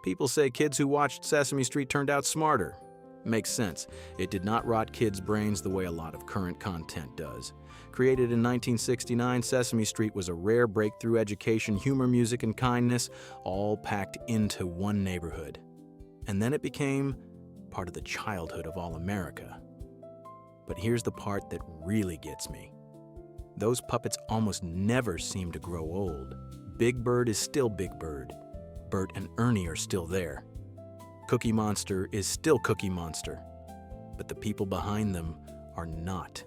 People say kids who watched Sesame Street turned out smarter. Makes sense. It did not rot kids' brains the way a lot of current content does. Created in 1969, Sesame Street was a rare breakthrough education, humor, music, and kindness, all packed into one neighborhood. And then it became part of the childhood of all America. But here's the part that really gets me. Those puppets almost never seem to grow old. Big Bird is still Big Bird. Bert and Ernie are still there. Cookie Monster is still Cookie Monster. But the people behind them are not.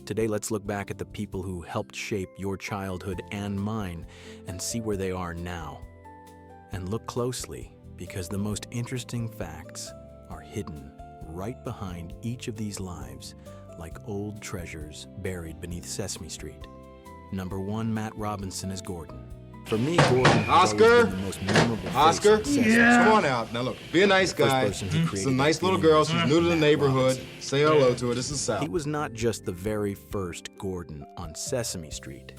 Today, let's look back at the people who helped shape your childhood and mine and see where they are now. And look closely, because the most interesting facts are hidden right behind each of these lives, like old treasures buried beneath Sesame Street. Number 1, Matt Robinson as Gordon. For me, Gordon has always been the most memorable face on Sesame Street. Come on out. Now look, be a nice guy. It's a nice little girl. She's new to the neighborhood. Say hello to her. This is Sal. He was not just the very first Gordon on Sesame Street.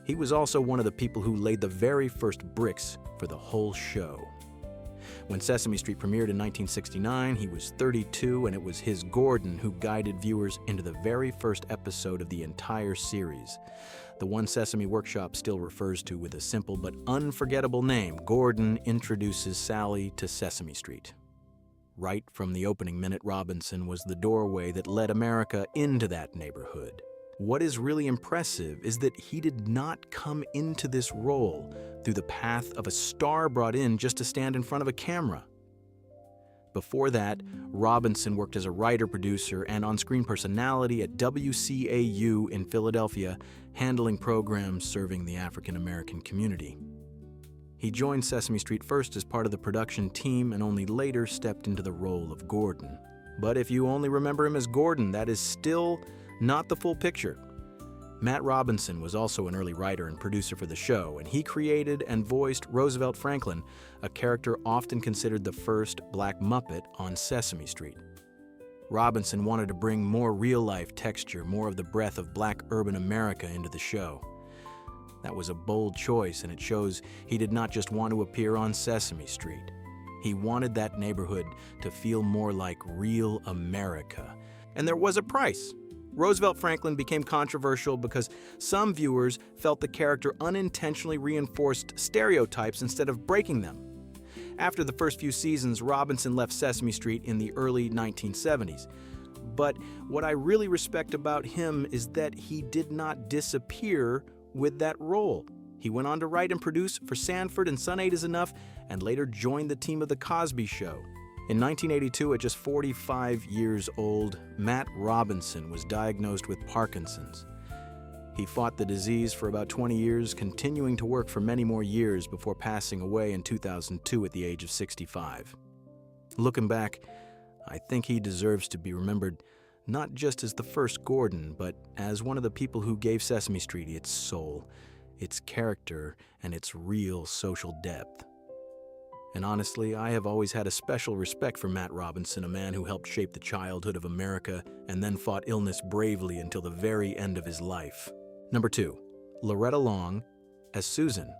He was also one of the people who laid the very first bricks for the whole show. When Sesame Street premiered in 1969, he was 32, and it was his Gordon who guided viewers into the very first episode of the entire series. The one Sesame Workshop still refers to with a simple but unforgettable name. Gordon introduces Sally to Sesame Street. Right from the opening minute, Robinson was the doorway that led America into that neighborhood. What is really impressive is that he did not come into this role through the path of a star brought in just to stand in front of a camera. Before that, Robinson worked as a writer, producer, and on-screen personality at WCAU in Philadelphia, handling programs serving the African-American community. He joined Sesame Street first as part of the production team and only later stepped into the role of Gordon. But if you only remember him as Gordon, that is still not the full picture. Matt Robinson was also an early writer and producer for the show, and he created and voiced Roosevelt Franklin, a character often considered the first Black Muppet on Sesame Street. Robinson wanted to bring more real-life texture, more of the breath of Black urban America into the show. That was a bold choice, and it shows he did not just want to appear on Sesame Street. He wanted that neighborhood to feel more like real America. And there was a price. Roosevelt Franklin became controversial because some viewers felt the character unintentionally reinforced stereotypes instead of breaking them. After the first few seasons, Robinson left Sesame Street in the early 1970s. But what I really respect about him is that he did not disappear with that role. He went on to write and produce for Sanford and Sun 8 is Enough, and later joined the team of The Cosby Show. In 1982, at just 45 years old, Matt Robinson was diagnosed with Parkinson's. He fought the disease for about 20 years, continuing to work for many more years before passing away in 2002 at the age of 65. Looking back, I think he deserves to be remembered not just as the first Gordon, but as one of the people who gave Sesame Street its soul, its character, and its real social depth. And honestly, I have always had a special respect for Matt Robinson, a man who helped shape the childhood of America and then fought illness bravely until the very end of his life. Number 2, Loretta Long as Susan.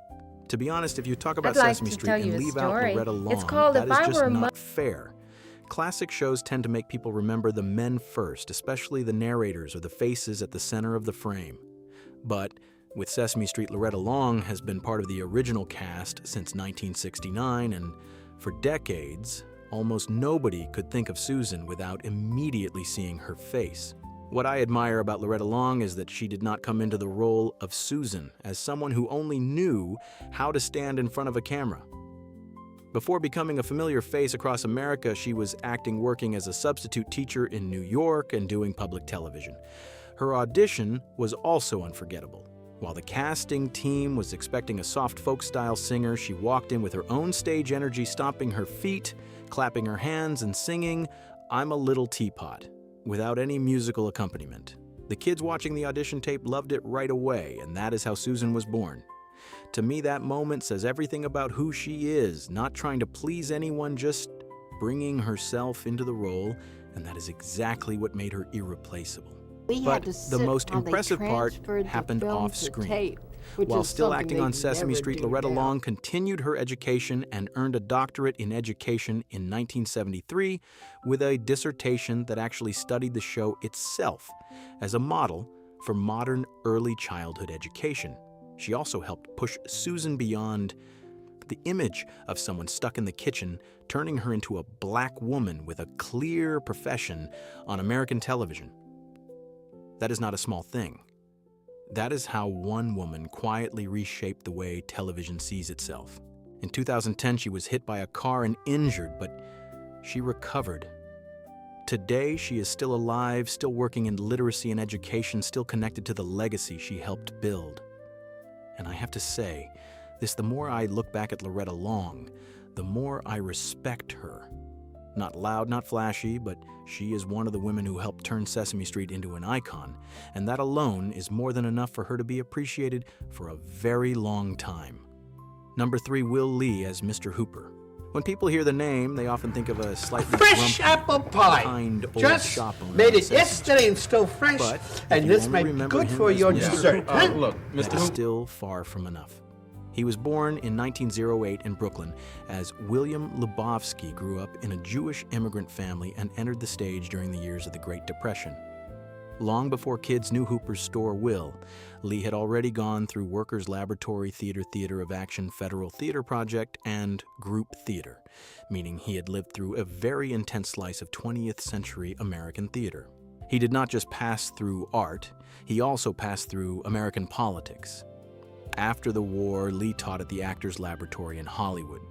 To be honest, if you talk about Sesame Street and leave out Loretta Long, that is just not fair. Classic shows tend to make people remember the men first, especially the narrators or the faces at the center of the frame. But with Sesame Street, Loretta Long has been part of the original cast since 1969, and for decades, almost nobody could think of Susan without immediately seeing her face. What I admire about Loretta Long is that she did not come into the role of Susan as someone who only knew how to stand in front of a camera. Before becoming a familiar face across America, she was acting working as a substitute teacher in New York and doing public television. Her audition was also unforgettable. While the casting team was expecting a soft folk-style singer, she walked in with her own stage energy, stomping her feet, clapping her hands, and singing "I'm a Little Teapot," without any musical accompaniment. The kids watching the audition tape loved it right away, and that is how Susan was born. To me, that moment says everything about who she is, not trying to please anyone, just bringing herself into the role, and that is exactly what made her irreplaceable. But the most impressive part happened off-screen. While still acting on Sesame Street, Loretta Long continued her education and earned a doctorate in education in 1973 with a dissertation that actually studied the show itself as a model for modern early childhood education. She also helped push Susan beyond the image of someone stuck in the kitchen, turning her into a black woman with a clear profession on American television. That is not a small thing. That is how one woman quietly reshaped the way television sees itself. In 2010, she was hit by a car and injured, but she recovered. Today, she is still alive, still working in literacy and education, still connected to the legacy she helped build. And I have to say, the more I look back at Loretta Long, the more I respect her. Not loud, not flashy, but she is one of the women who helped turn Sesame Street into an icon, and that alone is more than enough for her to be appreciated for a very long time. Number 3, Will Lee as Mr. Hooper. When people hear the name, they often think of a slightly fresh apple pie. Kind old Just shop owner made on it Sesame yesterday Street. and still fresh, But and if this you may only be remember good him for as your Mr. dessert. Hooper, Look, that Mr. is Hooper. still far from enough. He was born in 1908 in Brooklyn as William Lubofsky grew up in a Jewish immigrant family and entered the stage during the years of the Great Depression. Long before kids knew Hooper's store Will, Lee had already gone through Workers' Laboratory Theater of Action Federal Theater Project and group theater, meaning he had lived through a very intense slice of 20th century American theater. He did not just pass through art, he also passed through American politics. After the war, Lee taught at the Actors Laboratory in Hollywood.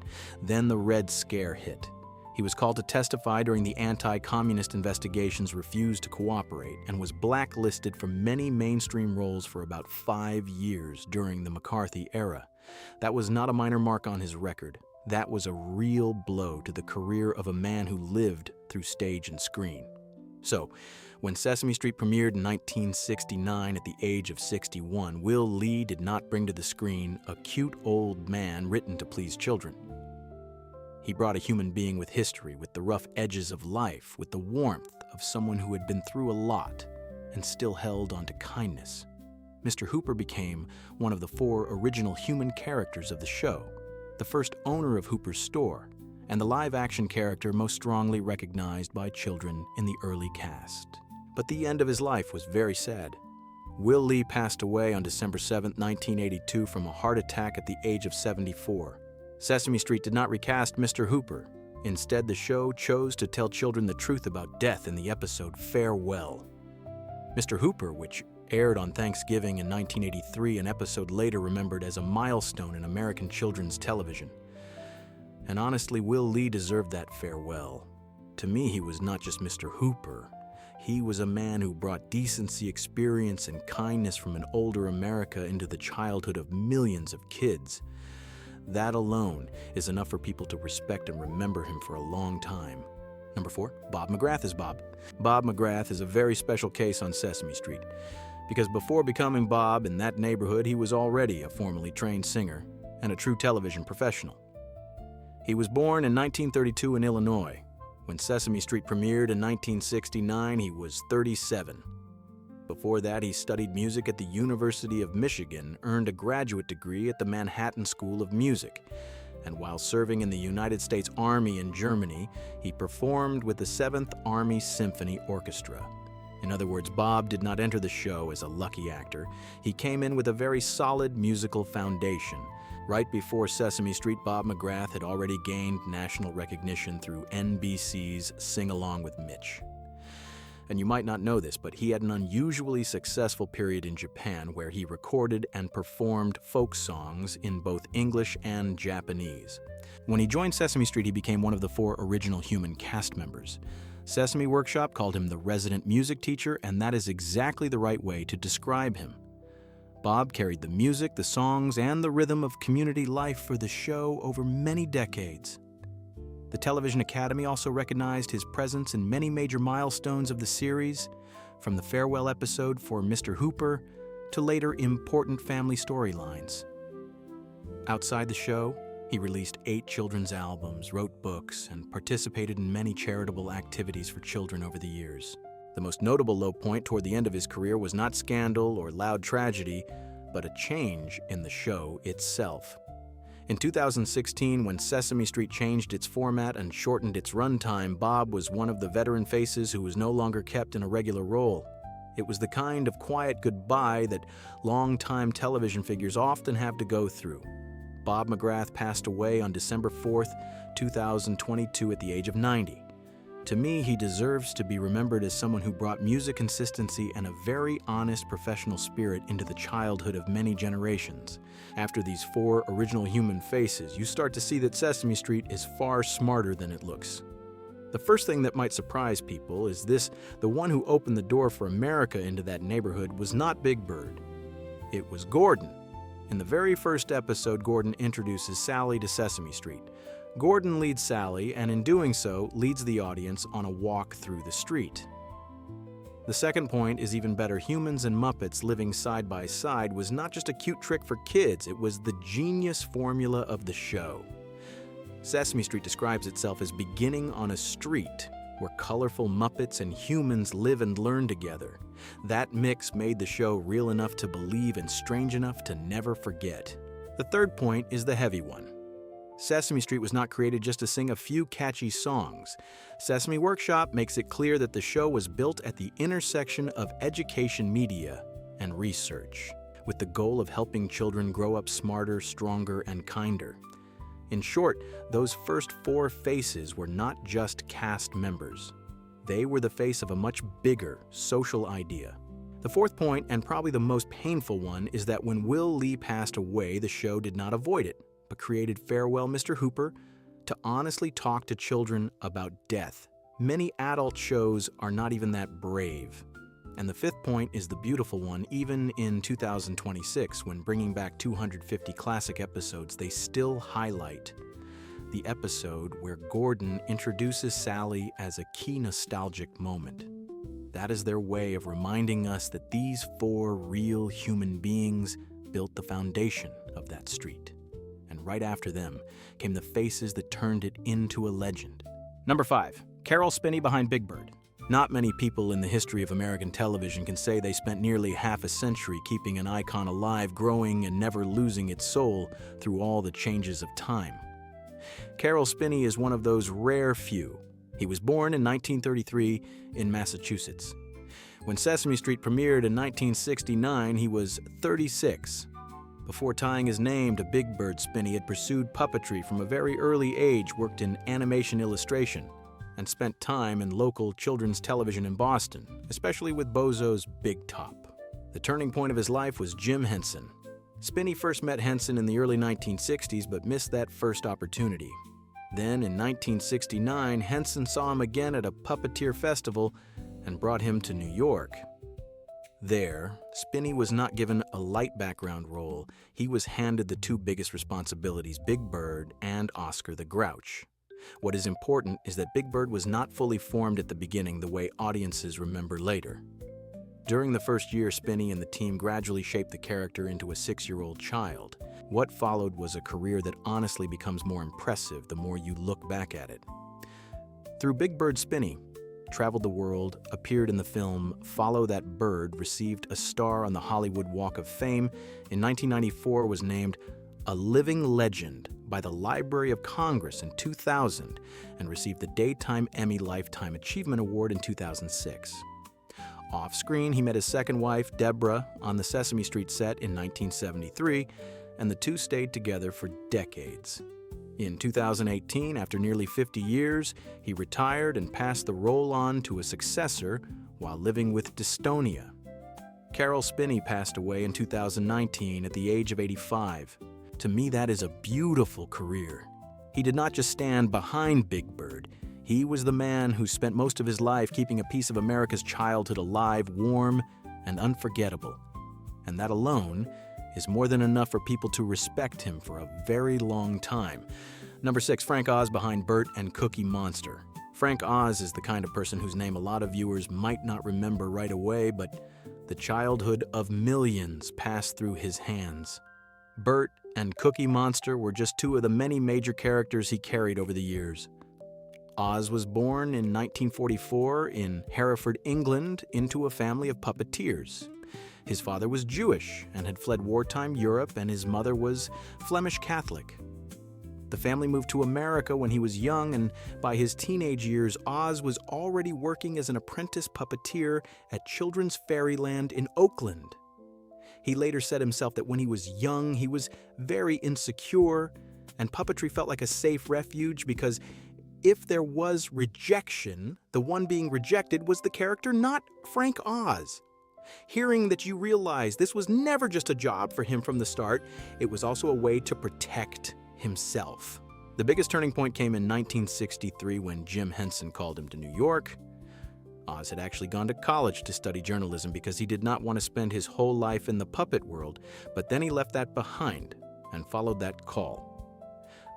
Then the Red Scare hit. He was called to testify during the anti-communist investigations, refused to cooperate, and was blacklisted from many mainstream roles for about 5 years during the McCarthy era. That was not a minor mark on his record. That was a real blow to the career of a man who lived through stage and screen. So, when Sesame Street premiered in 1969 at the age of 61, Will Lee did not bring to the screen a cute old man written to please children. He brought a human being with history, with the rough edges of life, with the warmth of someone who had been through a lot and still held on to kindness. Mr. Hooper became one of the 4 original human characters of the show, the first owner of Hooper's store, and the live-action character most strongly recognized by children in the early cast. But the end of his life was very sad. Will Lee passed away on December 7, 1982 from a heart attack at the age of 74. Sesame Street did not recast Mr. Hooper. Instead, the show chose to tell children the truth about death in the episode Farewell. Mr. Hooper, which aired on Thanksgiving in 1983, an episode later remembered as a milestone in American children's television. And honestly, Will Lee deserved that farewell. To me, he was not just Mr. Hooper. He was a man who brought decency, experience, and kindness from an older America into the childhood of millions of kids. That alone is enough for people to respect and remember him for a long time. Number 4, Bob McGrath is Bob. Bob McGrath is a very special case on Sesame Street, because before becoming Bob in that neighborhood, he was already a formally trained singer and a true television professional. He was born in 1932 in Illinois. When Sesame Street premiered in 1969, he was 37. Before that, he studied music at the University of Michigan, earned a graduate degree at the Manhattan School of Music, and while serving in the United States Army in Germany, he performed with the 7th Army Symphony Orchestra. In other words, Bob did not enter the show as a lucky actor. He came in with a very solid musical foundation. Right before Sesame Street, Bob McGrath had already gained national recognition through NBC's Sing Along with Mitch. And you might not know this, but he had an unusually successful period in Japan where he recorded and performed folk songs in both English and Japanese. When he joined Sesame Street, he became one of the 4 original human cast members. Sesame Workshop called him the resident music teacher, and that is exactly the right way to describe him. Bob carried the music, the songs, and the rhythm of community life for the show over many decades. The Television Academy also recognized his presence in many major milestones of the series, from the farewell episode for Mr. Hooper to later important family storylines. Outside the show, he released 8 children's albums, wrote books, and participated in many charitable activities for children over the years. The most notable low point toward the end of his career was not scandal or loud tragedy, but a change in the show itself. In 2016, when Sesame Street changed its format and shortened its runtime, Bob was one of the veteran faces who was no longer kept in a regular role. It was the kind of quiet goodbye that long-time television figures often have to go through. Bob McGrath passed away on December 4th, 2022 at the age of 90. To me, he deserves to be remembered as someone who brought music consistency and a very honest professional spirit into the childhood of many generations. After these 4 original human faces, you start to see that Sesame Street is far smarter than it looks. The first thing that might surprise people is the one who opened the door for America into that neighborhood was not Big Bird. It was Gordon. In the very first episode, Gordon introduces Sally to Sesame Street. Gordon leads Sally, and in doing so, leads the audience on a walk through the street. The second point is even better. Humans and Muppets living side by side was not just a cute trick for kids, it was the genius formula of the show. Sesame Street describes itself as beginning on a street where colorful Muppets and humans live and learn together. That mix made the show real enough to believe and strange enough to never forget. The third point is the heavy one. Sesame Street was not created just to sing a few catchy songs. Sesame Workshop makes it clear that the show was built at the intersection of education media and research, with the goal of helping children grow up smarter, stronger, and kinder. In short, those first 4 faces were not just cast members. They were the face of a much bigger social idea. The fourth point, and probably the most painful one, is that when Will Lee passed away, the show did not avoid it, but created Farewell, Mr. Hooper to honestly talk to children about death. Many adult shows are not even that brave. And the fifth point is the beautiful one. Even in 2026, when bringing back 250 classic episodes, they still highlight the episode where Gordon introduces Sally as a key nostalgic moment. That is their way of reminding us that these 4 real human beings built the foundation of that street. And right after them came the faces that turned it into a legend. Number 5, Caroll Spinney behind Big Bird. Not many people in the history of American television can say they spent nearly half a century keeping an icon alive, growing and never losing its soul through all the changes of time. Caroll Spinney is one of those rare few. He was born in 1933 in Massachusetts. When Sesame Street premiered in 1969, he was 36. Before tying his name to Big Bird, Spinney had pursued puppetry from a very early age, worked in animation illustration, and spent time in local children's television in Boston, especially with Bozo's Big Top. The turning point of his life was Jim Henson. Spinney first met Henson in the early 1960s, but missed that first opportunity. Then, in 1969, Henson saw him again at a puppeteer festival and brought him to New York. There, Spinney was not given a light background role. He was handed the 2 biggest responsibilities, Big Bird and Oscar the Grouch. What is important is that Big Bird was not fully formed at the beginning the way audiences remember later. During the first year, Spinney and the team gradually shaped the character into a 6-year-old child. What followed was a career that honestly becomes more impressive the more you look back at it. Through Big Bird, Spinney traveled the world, appeared in the film Follow That Bird, received a star on the Hollywood Walk of Fame. In 1994, was named a living legend by the Library of Congress in 2000 and received the Daytime Emmy Lifetime Achievement Award in 2006. Off-screen, he met his second wife, Deborah, on the Sesame Street set in 1973, and the 2 stayed together for decades. In 2018, after nearly 50 years, he retired and passed the role on to a successor while living with dystonia. Caroll Spinney passed away in 2019 at the age of 85. To me, that is a beautiful career. He did not just stand behind Big Bird. He was the man who spent most of his life keeping a piece of America's childhood alive, warm, and unforgettable. And that alone is more than enough for people to respect him for a very long time. Number 6, Frank Oz behind Bert and Cookie Monster. Frank Oz is the kind of person whose name a lot of viewers might not remember right away, but the childhood of millions passed through his hands. Bert and Cookie Monster were just 2 of the many major characters he carried over the years. Oz was born in 1944 in Hereford, England, into a family of puppeteers. His father was Jewish and had fled wartime Europe, and his mother was Flemish Catholic. The family moved to America when he was young, and by his teenage years, Oz was already working as an apprentice puppeteer at Children's Fairyland in Oakland. He later said himself that when he was young, he was very insecure, and puppetry felt like a safe refuge because if there was rejection, the one being rejected was the character, not Frank Oz. Hearing that you realize this was never just a job for him from the start, it was also a way to protect himself. The biggest turning point came in 1963 when Jim Henson called him to New York. Oz had actually gone to college to study journalism because he did not want to spend his whole life in the puppet world, but then he left that behind and followed that call.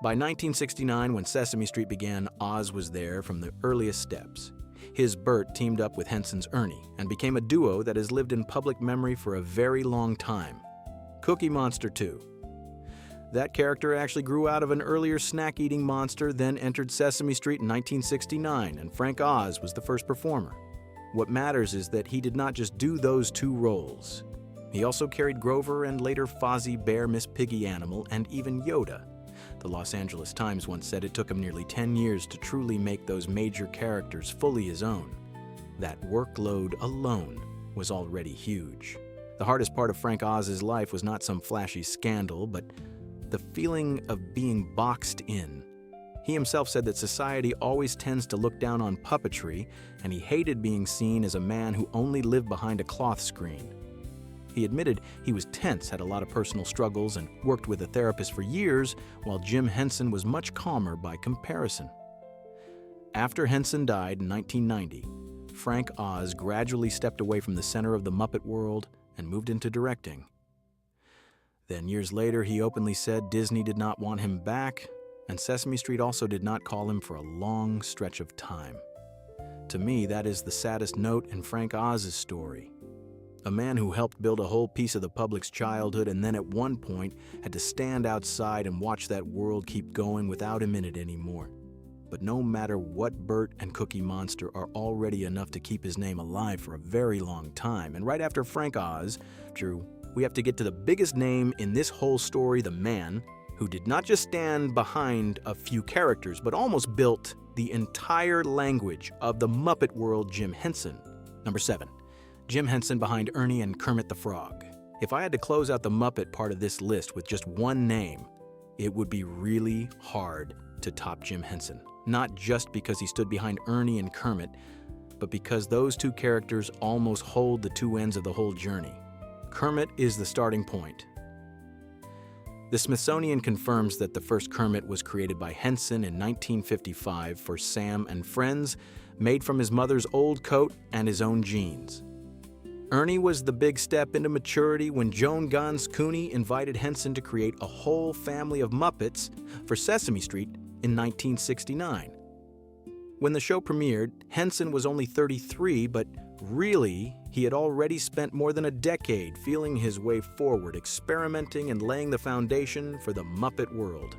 By 1969, when Sesame Street began, Oz was there from the earliest steps. His Bert teamed up with Henson's Ernie and became a duo that has lived in public memory for a very long time. Cookie Monster, too. That character actually grew out of an earlier snack-eating monster, then entered Sesame Street in 1969, and Frank Oz was the first performer. What matters is that he did not just do those two roles. He also carried Grover and later Fozzie Bear, Miss Piggy Animal, and even Yoda. The Los Angeles Times once said it took him nearly 10 years to truly make those major characters fully his own. That workload alone was already huge. The hardest part of Frank Oz's life was not some flashy scandal, but the feeling of being boxed in. He himself said that society always tends to look down on puppetry, and he hated being seen as a man who only lived behind a cloth screen. He admitted he was tense, had a lot of personal struggles, and worked with a therapist for years, while Jim Henson was much calmer by comparison. After Henson died in 1990, Frank Oz gradually stepped away from the center of the Muppet world and moved into directing. Then years later, he openly said Disney did not want him back, and Sesame Street also did not call him for a long stretch of time. To me, that is the saddest note in Frank Oz's story. A man who helped build a whole piece of the public's childhood and then at one point had to stand outside and watch that world keep going without him in it anymore. But no matter what, Bert and Cookie Monster are already enough to keep his name alive for a very long time. And right after Frank Oz, Drew, we have to get to the biggest name in this whole story, the man who did not just stand behind a few characters, but almost built the entire language of the Muppet world, Jim Henson. Number 7. Jim Henson behind Ernie and Kermit the Frog. If I had to close out the Muppet part of this list with just one name, it would be really hard to top Jim Henson. Not just because he stood behind Ernie and Kermit, but because those two characters almost hold the two ends of the whole journey. Kermit is the starting point. The Smithsonian confirms that the first Kermit was created by Henson in 1955 for Sam and Friends, made from his mother's old coat and his own jeans. Ernie was the big step into maturity when Joan Gans Cooney invited Henson to create a whole family of Muppets for Sesame Street in 1969. When the show premiered, Henson was only 33, but really, he had already spent more than a decade feeling his way forward, experimenting and laying the foundation for the Muppet world.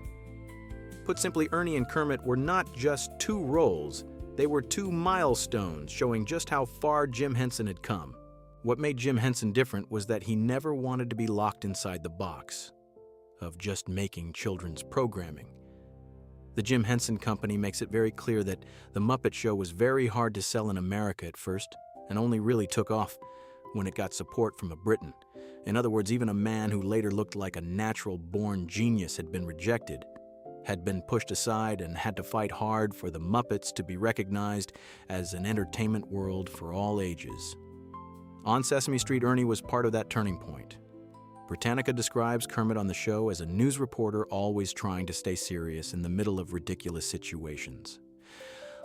Put simply, Ernie and Kermit were not just two roles, they were two milestones showing just how far Jim Henson had come. What made Jim Henson different was that he never wanted to be locked inside the box of just making children's programming. The Jim Henson Company makes it very clear that The Muppet Show was very hard to sell in America at first, and only really took off when it got support from a Briton. In other words, even a man who later looked like a natural-born genius had been rejected, had been pushed aside, and had to fight hard for the Muppets to be recognized as an entertainment world for all ages. On Sesame Street, Ernie was part of that turning point. Britannica describes Kermit on the show as a news reporter always trying to stay serious in the middle of ridiculous situations.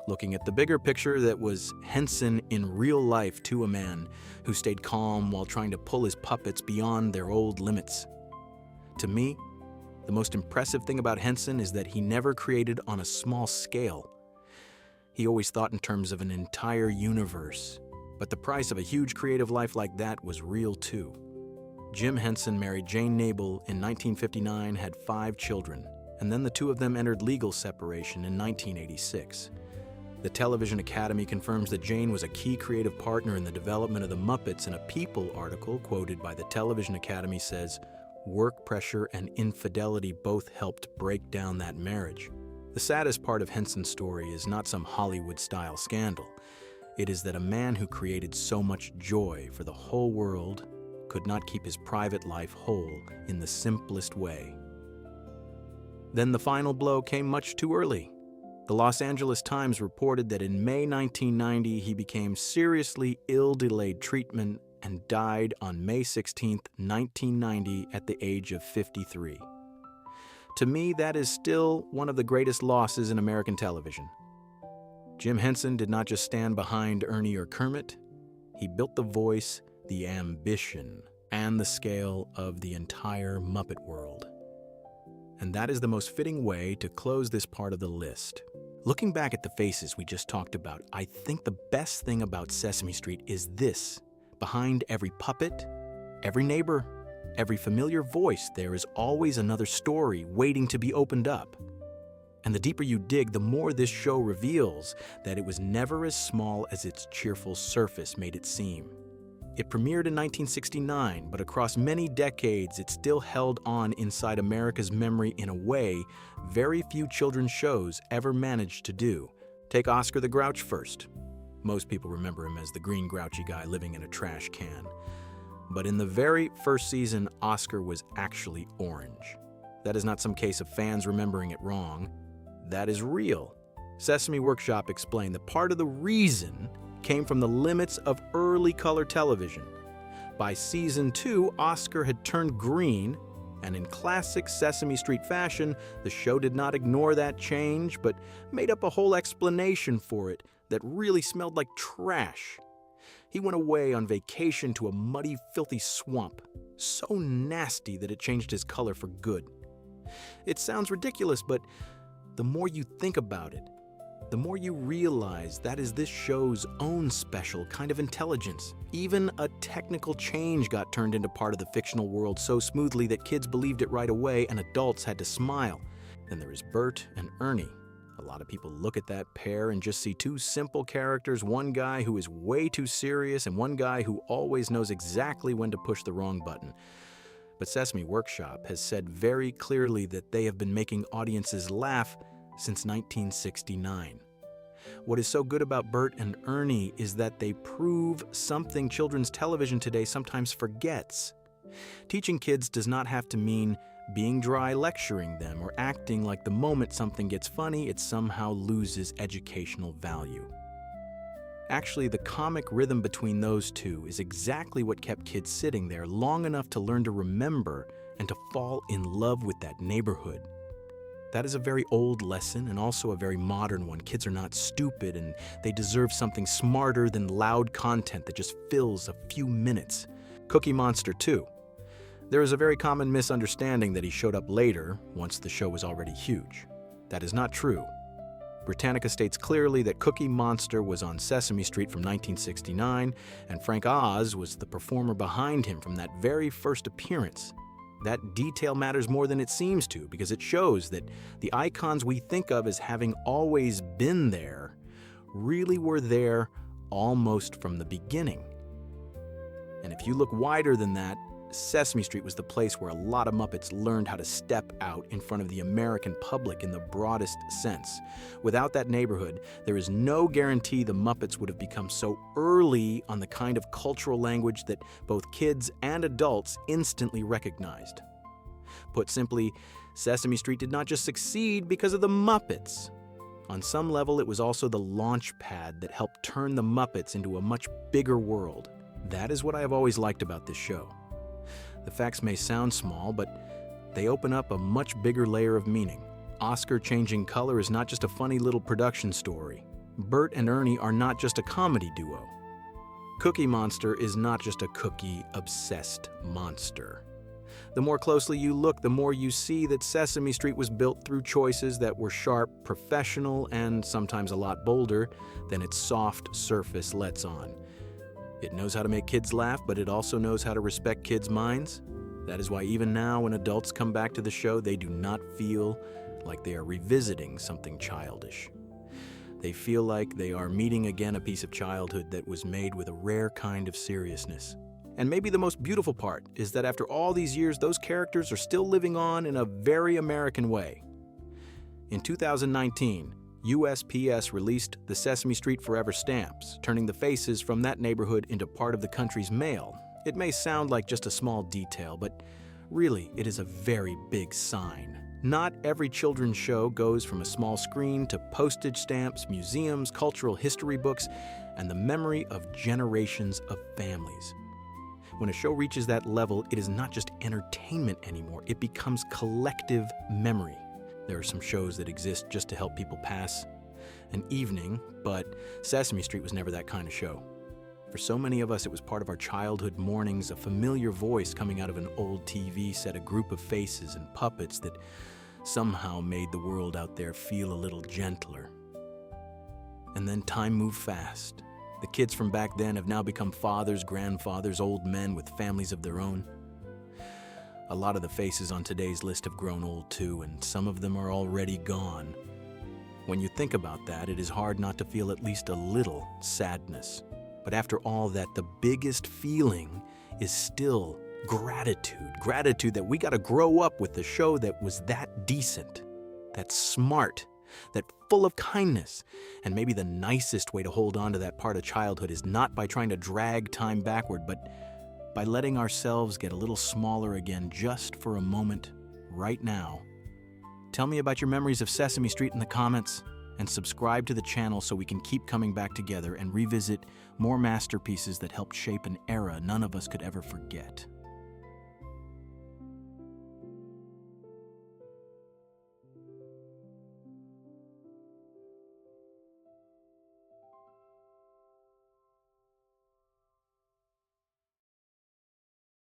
Looking at the bigger picture, that was Henson in real life to a man who stayed calm while trying to pull his puppets beyond their old limits. To me, the most impressive thing about Henson is that he never created on a small scale. He always thought in terms of an entire universe. But the price of a huge creative life like that was real too. Jim Henson married Jane Nabel in 1959, had 5 children, and then the two of them entered legal separation in 1986. The Television Academy confirms that Jane was a key creative partner in the development of the Muppets, and a People article quoted by the Television Academy says, "Work pressure and infidelity both helped break down that marriage." The saddest part of Henson's story is not some Hollywood-style scandal. It is that a man who created so much joy for the whole world could not keep his private life whole in the simplest way. Then the final blow came much too early. The Los Angeles Times reported that in May 1990, he became seriously ill, delayed treatment, and died on May 16, 1990, at the age of 53. To me, that is still one of the greatest losses in American television. Jim Henson did not just stand behind Ernie or Kermit. He built the voice, the ambition, and the scale of the entire Muppet world. And that is the most fitting way to close this part of the list. Looking back at the faces we just talked about, I think the best thing about Sesame Street is this. Behind every puppet, every neighbor, every familiar voice, there is always another story waiting to be opened up. And the deeper you dig, the more this show reveals that it was never as small as its cheerful surface made it seem. It premiered in 1969, but across many decades, it still held on inside America's memory in a way very few children's shows ever managed to do. Take Oscar the Grouch first. Most people remember him as the green grouchy guy living in a trash can. But in the very first season, Oscar was actually orange. That is not some case of fans remembering it wrong. That is real. Sesame Workshop explained that part of the reason came from the limits of early color television. By season 2, Oscar had turned green, and in classic Sesame Street fashion, the show did not ignore that change, but made up a whole explanation for it that really smelled like trash. He went away on vacation to a muddy, filthy swamp, so nasty that it changed his color for good. It sounds ridiculous, but the more you think about it, the more you realize that is this show's own special kind of intelligence. Even a technical change got turned into part of the fictional world so smoothly that kids believed it right away and adults had to smile. Then there is Bert and Ernie. A lot of people look at that pair and just see two simple characters, one guy who is way too serious and one guy who always knows exactly when to push the wrong button. But Sesame Workshop has said very clearly that they have been making audiences laugh since 1969. What is so good about Bert and Ernie is that they prove something children's television today sometimes forgets. Teaching kids does not have to mean being dry lecturing them or acting like the moment something gets funny, it somehow loses educational value. Actually, the comic rhythm between those two is exactly what kept kids sitting there long enough to learn to remember and to fall in love with that neighborhood. That is a very old lesson and also a very modern one. Kids are not stupid and they deserve something smarter than loud content that just fills a few minutes. Cookie Monster too. There is a very common misunderstanding that he showed up later, once the show was already huge. That is not true. Britannica states clearly that Cookie Monster was on Sesame Street from 1969, and Frank Oz was the performer behind him from that very first appearance. That detail matters more than it seems to, because it shows that the icons we think of as having always been there really were there almost from the beginning. And if you look wider than that, Sesame Street was the place where a lot of Muppets learned how to step out in front of the American public in the broadest sense. Without that neighborhood, there is no guarantee the Muppets would have become so early on the kind of cultural language that both kids and adults instantly recognized. Put simply, Sesame Street did not just succeed because of the Muppets. On some level, it was also the launch pad that helped turn the Muppets into a much bigger world. That is what I have always liked about this show. The facts may sound small, but they open up a much bigger layer of meaning. Oscar changing color is not just a funny little production story. Bert and Ernie are not just a comedy duo. Cookie Monster is not just a cookie-obsessed monster. The more closely you look, the more you see that Sesame Street was built through choices that were sharp, professional, and sometimes a lot bolder than its soft surface lets on. It knows how to make kids laugh, but it also knows how to respect kids' minds. That is why even now, when adults come back to the show, they do not feel like they are revisiting something childish. They feel like they are meeting again a piece of childhood that was made with a rare kind of seriousness. And maybe the most beautiful part is that after all these years, those characters are still living on in a very American way. In 2019, USPS released the Sesame Street Forever stamps, turning the faces from that neighborhood into part of the country's mail. It may sound like just a small detail, but really, it is a very big sign. Not every children's show goes from a small screen to postage stamps, museums, cultural history books, and the memory of generations of families. When a show reaches that level, it is not just entertainment anymore. It becomes collective memory. There are some shows that exist just to help people pass an evening, but Sesame Street was never that kind of show. For so many of us, it was part of our childhood mornings, a familiar voice coming out of an old TV set, a group of faces and puppets that somehow made the world out there feel a little gentler. And then time moved fast. The kids from back then have now become fathers, grandfathers, old men with families of their own. A lot of the faces on today's list have grown old too, and some of them are already gone. When you think about that, it is hard not to feel at least a little sadness. But after all that, the biggest feeling is still gratitude. Gratitude that we got to grow up with the show that was that decent, that smart, that full of kindness. And maybe the nicest way to hold on to that part of childhood is not by trying to drag time backward, but by letting ourselves get a little smaller again just for a moment right now. Tell me about your memories of Sesame Street in the comments, and subscribe to the channel so we can keep coming back together and revisit more masterpieces that helped shape an era none of us could ever forget.